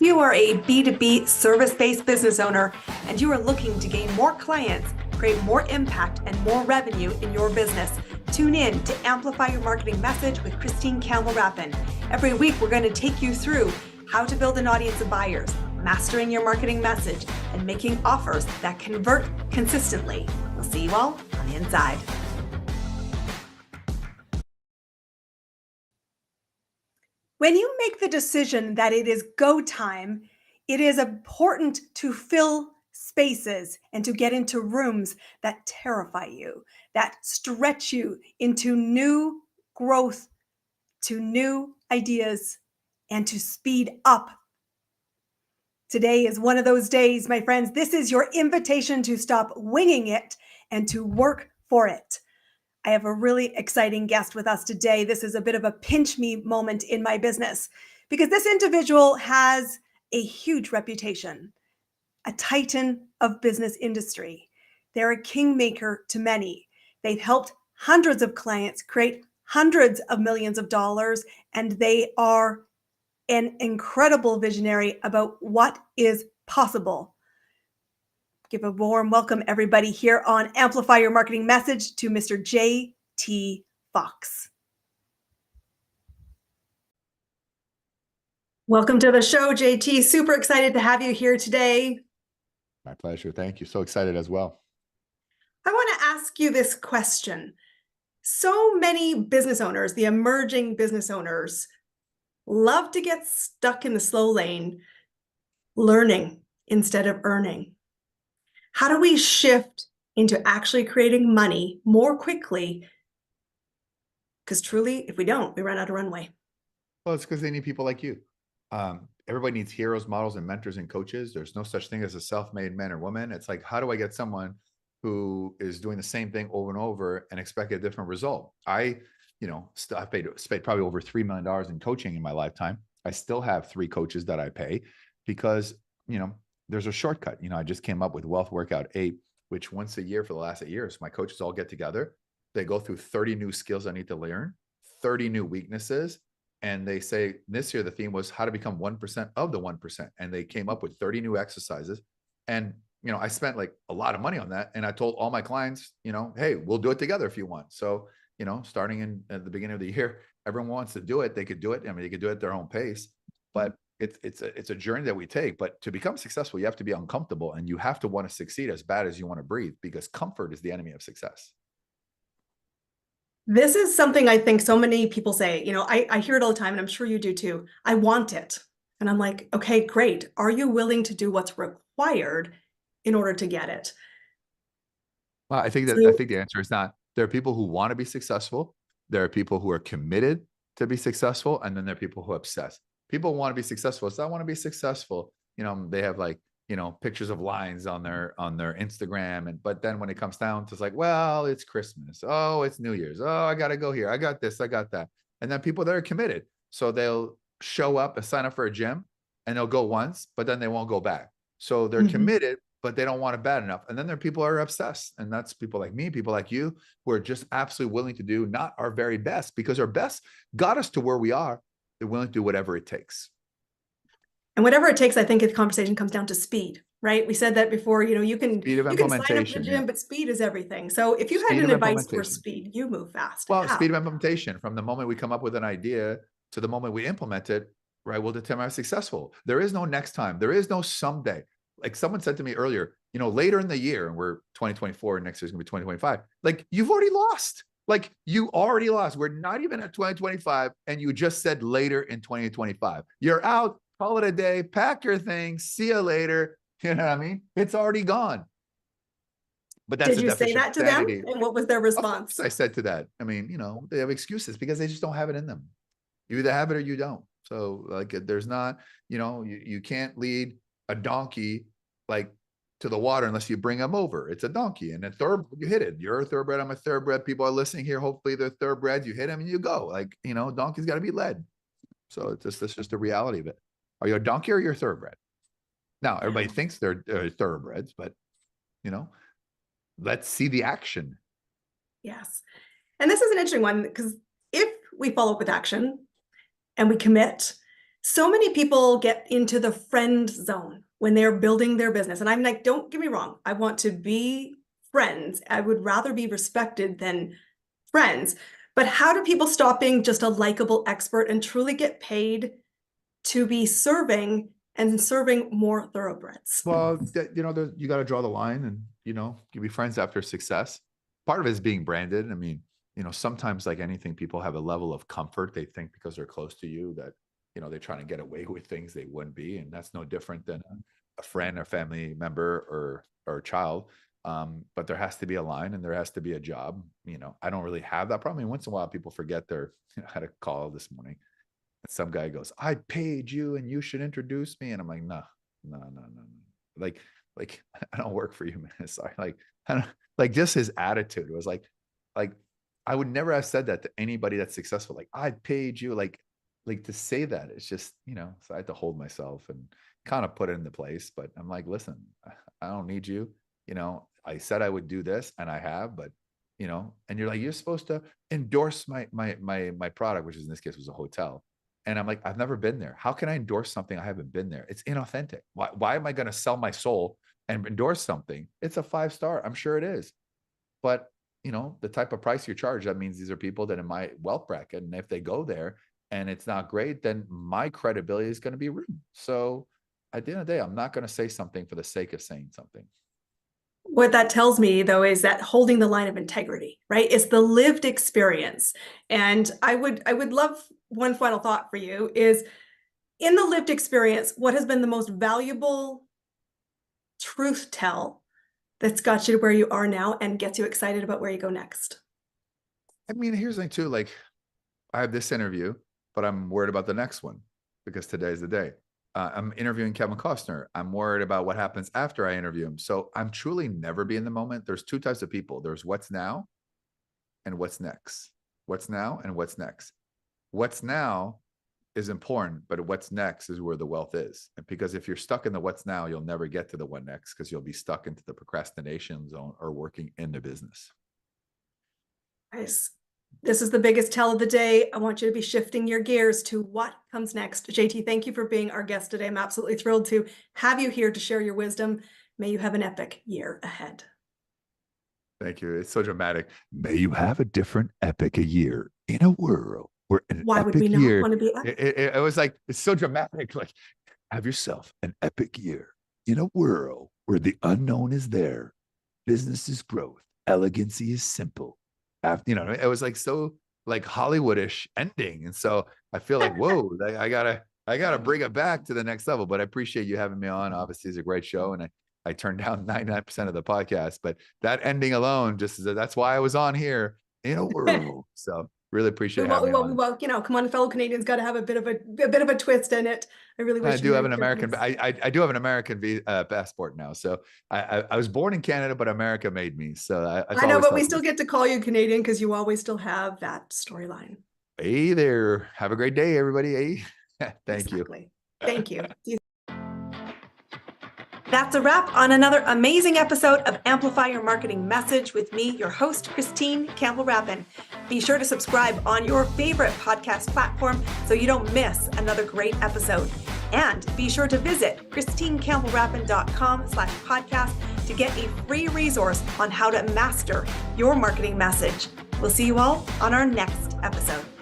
You are a B2B service-based business owner and you are looking to gain more clients, create more impact, and more revenue in your business. Tune in to Amplify Your Marketing Message with Campbell Rapin. Every week, we're going to take you through how to build an audience of buyers, mastering your marketing message, and making offers that convert consistently. We'll see you all on the inside. When you make the decision that it is go time, it is important to fill spaces and to get into rooms that terrify you, that stretch you into new growth, to new ideas, and to speed up. Today is one of those days, my friends. This is your invitation to stop winging it and to work for it. I have a really exciting guest with us today. This is a bit of a pinch me moment in my business because this individual has a huge reputation, a titan of business industry. They're a kingmaker to many. They've helped hundreds of clients create hundreds of millions of dollars, and they are an incredible visionary about what is possible. Give a warm welcome, everybody, here on Amplify Your Marketing Message to Mr. J.T. Foxx. Welcome to the show, JT. Super excited to have you here today. My pleasure. Thank you. So excited as well. I want to ask you this question. So many business owners, the emerging business owners, love to get stuck in the slow lane, learning instead of earning. How do we shift into actually creating money more quickly? Because truly, if we don't, we run out of runway. Well, it's because they need people like you. Everybody needs heroes, models, and mentors and coaches. There's no such thing as a self-made man or woman. It's like, how do I get someone who is doing the same thing over and over and expect a different result? I've paid probably over $3 million in coaching in my lifetime. I still have 3 coaches that I pay because, there's a shortcut. I just came up with Wealth Workout 8, which once a year for the last 8 years, my coaches all get together. They go through 30 new skills I need to learn, 30 new weaknesses. And they say this year, the theme was how to become 1% of the 1%. And they came up with 30 new exercises. And, I spent like a lot of money on that. And I told all my clients, hey, we'll do it together if you want. So, starting at the beginning of the year, everyone wants to do it. They could do it. They could do it at their own pace, but it's a journey that we take. But to become successful, you have to be uncomfortable and you have to want to succeed as bad as you want to breathe, because comfort is the enemy of success. This is something I think so many people say. I hear it all the time, and I'm sure you do too. I want it. And I'm like, okay, great. Are you willing to do what's required in order to get it? Well, I think the answer is not. There are people who want to be successful. There are people who are committed to be successful. And then there are people who obsess. People want to be successful. So I want to be successful. They have pictures of lines on their Instagram. But then when it comes down to, it's like, well, it's Christmas. Oh, it's New Year's. Oh, I got to go here. I got this. I got that. And then people that are committed. So they'll show up and sign up for a gym and they'll go once, but then they won't go back. So they're committed, but they don't want it bad enough. And then there are people who are obsessed. And that's people like me, people like you, who are just absolutely willing to do not our very best, because our best got us to where we are. They're willing to do whatever it takes. And whatever it takes, I think the conversation comes down to speed, right? We said that before, you can sign up for the gym, but speed is everything. So if you had an advice for speed, you move fast. Well, speed of implementation, from the moment we come up with an idea to the moment we implement it, right, will determine how successful. There is no next time. There is no someday. Like someone said to me earlier, later in the year, and we're 2024, and next year's gonna be 2025. Like, you've already lost. Like, you already lost. We're not even at 2025, and you just said later in 2025. You're out. Call it a day. Pack your things. See you later. You know what I mean? It's already gone. But that's Did you say that to them? And what was their response? I said to that. They have excuses because they just don't have it in them. You either have it or you don't. So there's not, you can't lead a donkey to the water unless you bring them over. It's a donkey, and a thoroughbred, you hit it. You're a thoroughbred. I'm a thoroughbred. People are listening here. Hopefully they're thoroughbreds. You hit them and you go. Donkey's got to be led. So that's just the reality of it. Are you a donkey or you're a thoroughbred? Now everybody thinks they're thoroughbreds, but let's see the action. Yes. And this is an interesting one, because if we follow up with action and we commit, So many people get into the friend zone when they're building their business. And I'm like, don't get me wrong. I want to be friends. I would rather be respected than friends. But how do people stop being just a likable expert and truly get paid to be serving and serving more thoroughbreds? Well, you got to draw the line, and you be friends after success. Part of it is being branded. I mean, sometimes, like anything, people have a level of comfort. They think because they're close to you that they're trying to get away with things they wouldn't be, and that's no different than a friend or family member or a child. But there has to be a line, and there has to be a job. I don't really have that problem. I mean, once in a while, people forget their. I had a call this morning, and some guy goes, "I paid you, and you should introduce me," and I'm like, "No, no, no, no, no. Like I don't work for you, man." Sorry. I don't, like just his attitude was like I would never have said that to anybody that's successful. Like, I paid you, like to say that. It's just, so I had to hold myself and kind of put it into place. But I'm like, listen, I don't need you. I said I would do this, and I have, but and you're like, you're supposed to endorse my product, which is in this case was a hotel. And I'm like, I've never been there. How can I endorse something I haven't been there? It's inauthentic. Why am I going to sell my soul and endorse something? It's a 5-star. I'm sure it is. But, the type of price you charge, that means these are people that in my wealth bracket. And if they go there and it's not great, then my credibility is going to be ruined. So at the end of the day, I'm not going to say something for the sake of saying something. What that tells me, though, is that holding the line of integrity, right? It's the lived experience. And I would love one final thought for you is, in the lived experience, what has been the most valuable truth tell that's got you to where you are now and gets you excited about where you go next? I mean, here's the thing too, like I have this interview, but I'm worried about the next one because today's the day. I'm interviewing Kevin Costner. I'm worried about what happens after I interview him. So I'm truly never be in the moment. There's 2 types of people. There's what's now and what's next. What's now and what's next. What's now is important, but what's next is where the wealth is. And because if you're stuck in the what's now, you'll never get to the what next, because you'll be stuck into the procrastination zone or working in the business. Nice. This is the biggest tell of the day. I want you to be shifting your gears to what comes next. JT, thank you for being our guest today. I'm absolutely thrilled to have you here to share your wisdom. May you have an epic year ahead. Thank you. It's so dramatic. May you have a different epic a year in a world where an Why would we epic not year. want to be epic? It was like, it's so dramatic. Like, have yourself an epic year in a world where the unknown is there. Business is growth. Elegancy is simple. It was like so like Hollywoodish ending. And so I feel like, whoa, I gotta bring it back to the next level. But I appreciate you having me on. Obviously, it's a great show. And I turned down 99% of the podcast, but that ending alone, that's why I was on here in a world. So really appreciate having me on. Well, come on, fellow Canadians, got to have a bit of a twist in it. I really wish I do have an American. I do have an American passport now. So I was born in Canada, but America made me. So I know, but we still get to call you Canadian because you always still have that storyline. Hey there. Have a great day, everybody. Hey, thank you. Thank you. That's a wrap on another amazing episode of Amplify Your Marketing Message with me, your host, Christine Campbell Rapin. Be sure to subscribe on your favorite podcast platform so you don't miss another great episode. And be sure to visit christinecampbellrapin.com/podcast to get a free resource on how to master your marketing message. We'll see you all on our next episode.